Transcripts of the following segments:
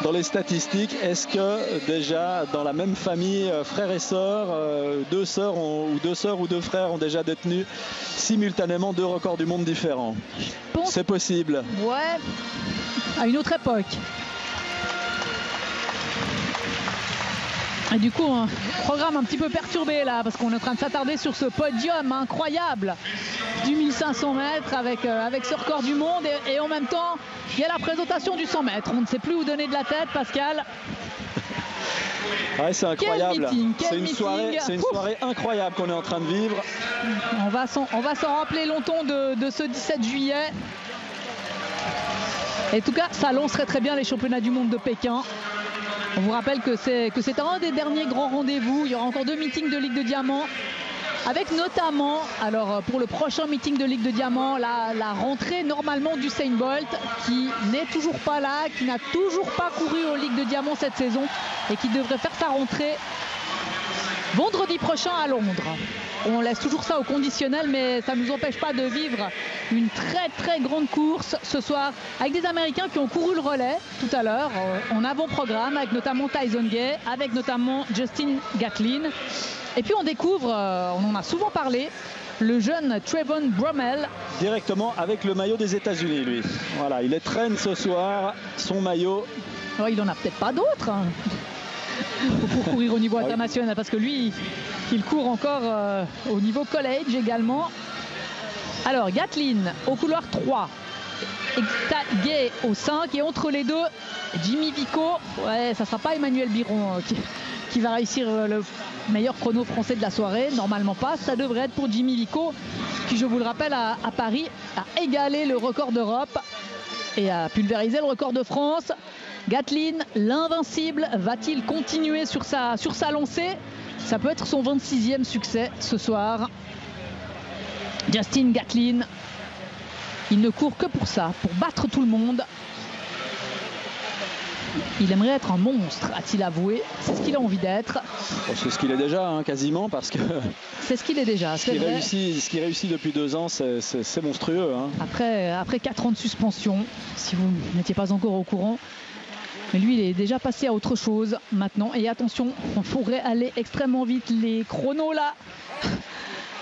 dans les statistiques, est-ce que déjà dans la même famille, frères et sœurs, deux sœurs ou deux frères ont déjà détenu simultanément 2 records du monde différents? C'est possible. Ouais, à une autre époque. Et du coup, un programme un petit peu perturbé là, parce qu'on est en train de s'attarder sur ce podium incroyable du 1500 mètres avec ce record du monde. Et en même temps, il y a la présentation du 100 mètres. On ne sait plus où donner de la tête, Pascal. Ouais, c'est incroyable. C'est une soirée Ouf. Incroyable qu'on est en train de vivre. On va s'en rappeler longtemps de ce 17 juillet. Et en tout cas, ça lancerait très bien les championnats du monde de Pékin. On vous rappelle que c'est un des derniers grands rendez-vous. Il y aura encore 2 meetings de Ligue de Diamant. Avec notamment, alors pour le prochain meeting de Ligue de Diamant, la rentrée normalement d'Usain Bolt, qui n'est toujours pas là, qui n'a toujours pas couru en Ligue de Diamant cette saison et qui devrait faire sa rentrée vendredi prochain à Londres. On laisse toujours ça au conditionnel, mais ça ne nous empêche pas de vivre une très très grande course ce soir avec des Américains qui ont couru le relais tout à l'heure en avant-programme, avec notamment Tyson Gay, avec notamment Justin Gatlin. Et puis on découvre, on en a souvent parlé, le jeune Trayvon Bromell. Directement avec le maillot des États-Unis, lui. Voilà, il traîne ce soir son maillot. Oh, il n'en a peut-être pas d'autres pour courir au niveau international, parce que lui, il court encore au niveau college également. Alors Gatlin au couloir 3, Gay au 5, et entre les deux, Jimmy Vico. Ouais, ça ne sera pas Emmanuel Biron qui va réussir le meilleur chrono français de la soirée, normalement pas. Ça devrait être pour Jimmy Vico, qui, je vous le rappelle, à Paris a égalé le record d'Europe et a pulvérisé le record de France. Gatlin, l'invincible, va-t-il continuer sur sa lancée? Ça peut être son 26e succès ce soir. Justin Gatlin, il ne court que pour ça, pour battre tout le monde. Il aimerait être un monstre, a-t-il avoué. C'est ce qu'il a envie d'être. Oh, c'est ce qu'il est déjà, hein, quasiment, parce que... C'est ce qu'il est déjà, c'est vrai. Ce qu'il réussit depuis 2 ans, c'est monstrueux. Hein. Après 4 ans de suspension, si vous n'étiez pas encore au courant. Mais lui, il est déjà passé à autre chose maintenant. Et attention, on pourrait aller extrêmement vite. Les chronos là...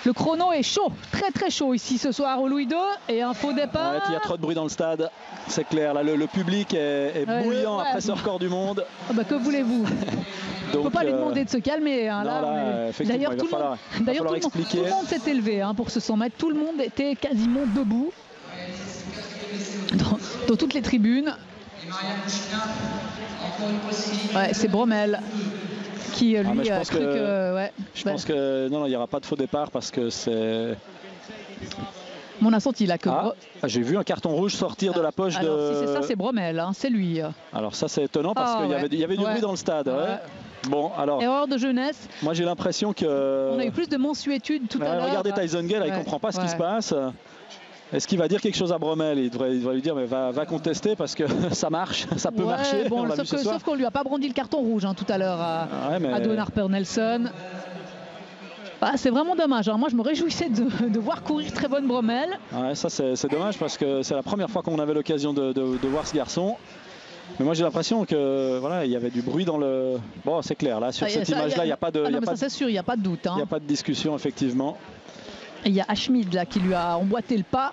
Le chrono est chaud, très très chaud ici ce soir au Louis II, et un faux départ. Ouais, il y a trop de bruit dans le stade, c'est clair. Là, le public est bouillant après ce record du monde. Ah bah, que voulez-vous? On ne peut pas lui demander de se calmer. Hein, d'ailleurs, tout le monde s'est élevé pour ce 100 mètres. Tout le monde était quasiment debout dans toutes les tribunes. Ouais, c'est Bromell qui lui a cru que... Je pense que non, il n'y aura pas de faux départ, parce que c'est... On a senti là que... j'ai vu un carton rouge sortir de la poche de... Si c'est ça, c'est Bromell, c'est lui. Alors ça, c'est étonnant, parce qu'il y avait du bruit dans le stade. Ouais. Bon, alors... Erreur de jeunesse. Moi, j'ai l'impression que... On a eu plus de mansuétude tout à l'heure. Regardez Tyson Gay, là, il ne comprend pas ce qui se passe. Est-ce qu'il va dire quelque chose à Bromell? Il devrait lui dire, mais va contester, parce que ça marche, ça peut marcher. Bon, sauf qu'on lui a pas brandi le carton rouge tout à l'heure à Dawn Harper Nelson. C'est vraiment dommage. Moi, je me réjouissais de voir courir Trayvon Bromell. Ouais, ça c'est dommage, parce que c'est la première fois qu'on avait l'occasion de voir ce garçon. Mais moi, j'ai l'impression que voilà, il y avait du bruit dans le... Bon, c'est clair, là, sur cette image-là, il n'y a pas de... c'est sûr, il n'y a pas de doute. Il n'y a pas de discussion, effectivement. Et il y a Ashmid là qui lui a emboîté le pas.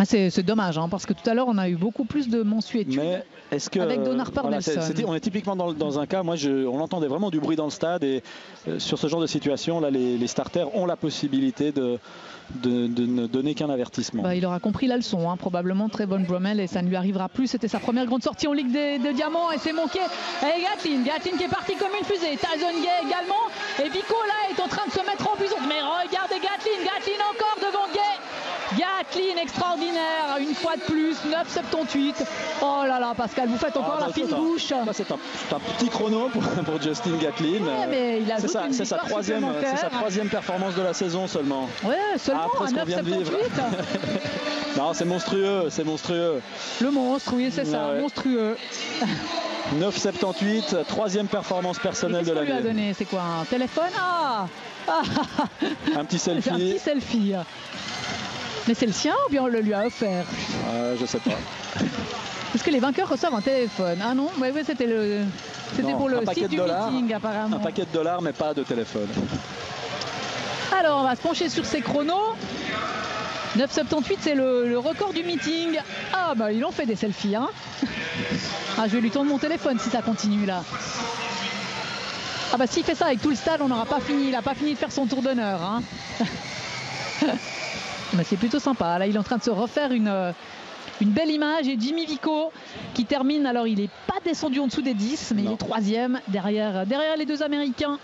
C'est dommage, parce que tout à l'heure on a eu beaucoup plus de mansuétude. Mais est-ce que avec Dawn Harper Nelson, on est typiquement dans un cas, moi on entendait vraiment du bruit dans le stade, et sur ce genre de situation là, les starters ont la possibilité de ne donner qu'un avertissement. Il aura compris la leçon, probablement Trayvon Bromell, et ça ne lui arrivera plus. C'était sa première grande sortie en Ligue de Diamant, et c'est manqué. Et Gatlin qui est parti comme une fusée. Tyson Gay également, et Vico là est en train de se mettre en puissance. Mais regardez Gatlin encore devant Gay. Gatlin extraordinaire, une fois de plus, 9,78. Oh là là, Pascal, vous faites encore la fine bouche. C'est un petit chrono pour Justin Gatlin. C'est sa troisième performance de la saison seulement. Ouais, seulement après ce qu'on vient de vivre. Non, c'est monstrueux, c'est monstrueux. Le monstre, oui, c'est ça, monstrueux. 9,78, troisième performance personnelle de l'année. Qu'est-ce qu'on lui a donné? C'est quoi, un téléphone? Un petit selfie. Un petit selfie. Mais c'est le sien ou bien on le lui a offert? Je sais pas. Parce que les vainqueurs reçoivent un téléphone? Ah non, ouais, c'était pour le site du meeting apparemment. Un paquet de dollars, mais pas de téléphone. Alors on va se pencher sur ces chronos. 9,78 c'est le record du meeting. Ah bah ils ont fait des selfies hein. Ah je vais lui tendre mon téléphone si ça continue là. Ah bah s'il fait ça avec tout le stade on n'aura pas fini. Il n'a pas fini de faire son tour d'honneur hein. Bah, c'est plutôt sympa. Là il est en train de se refaire une belle image et Jimmy Vico qui termine, alors il n'est pas descendu en dessous des 10 mais il est troisième derrière les deux Américains.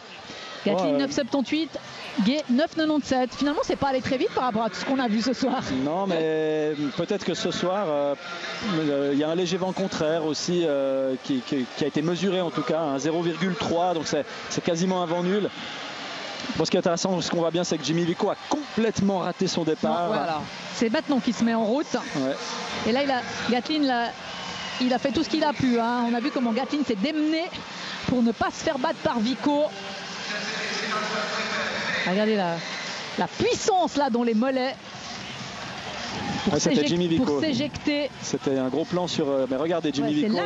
Gatlin 9,78, Gay 9,97. Finalement c'est pas allé très vite par rapport à tout ce qu'on a vu ce soir. Non mais peut-être que ce soir il y a un léger vent contraire aussi qui a été mesuré en tout cas, un 0,3 donc c'est quasiment un vent nul. Bon, ce qui est intéressant, ce qu'on voit bien, c'est que Jimmy Vico a complètement raté son départ. Non, voilà. C'est maintenant qu'il se met en route. Ouais. Et là, Gatlin, il a fait tout ce qu'il a pu. Hein. On a vu comment Gatlin s'est démené pour ne pas se faire battre par Vico. Regardez la puissance là dans les mollets. Pour s'éjecter. C'était un gros plan sur... Mais regardez, Jimmy Vico...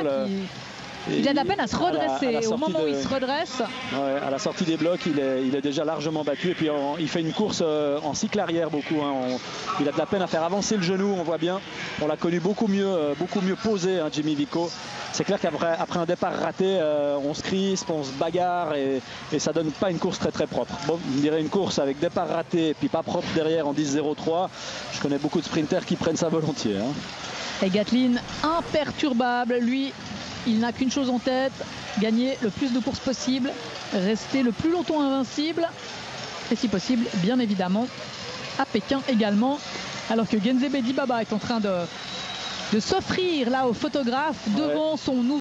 Il a de la peine à se redresser. Au moment où il se redresse. Ouais, à la sortie des blocs, il est déjà largement battu. Et puis il fait une course en cycle arrière beaucoup. Hein. Il a de la peine à faire avancer le genou, on voit bien. On l'a connu beaucoup mieux posé, hein, Jimmy Vico. C'est clair qu'après un départ raté, on se crispe, on se bagarre et ça donne pas une course très très propre. Bon, je dirais une course avec départ raté et puis pas propre derrière en 10-0-3. Je connais beaucoup de sprinters qui prennent ça volontiers. Hein. Et Gatlin, imperturbable, lui. Il n'a qu'une chose en tête, gagner le plus de courses possible, rester le plus longtemps invincible, et si possible, bien évidemment, à Pékin également. Alors que Genzebe Dibaba est en train de s'offrir là au photographe devant son nouveau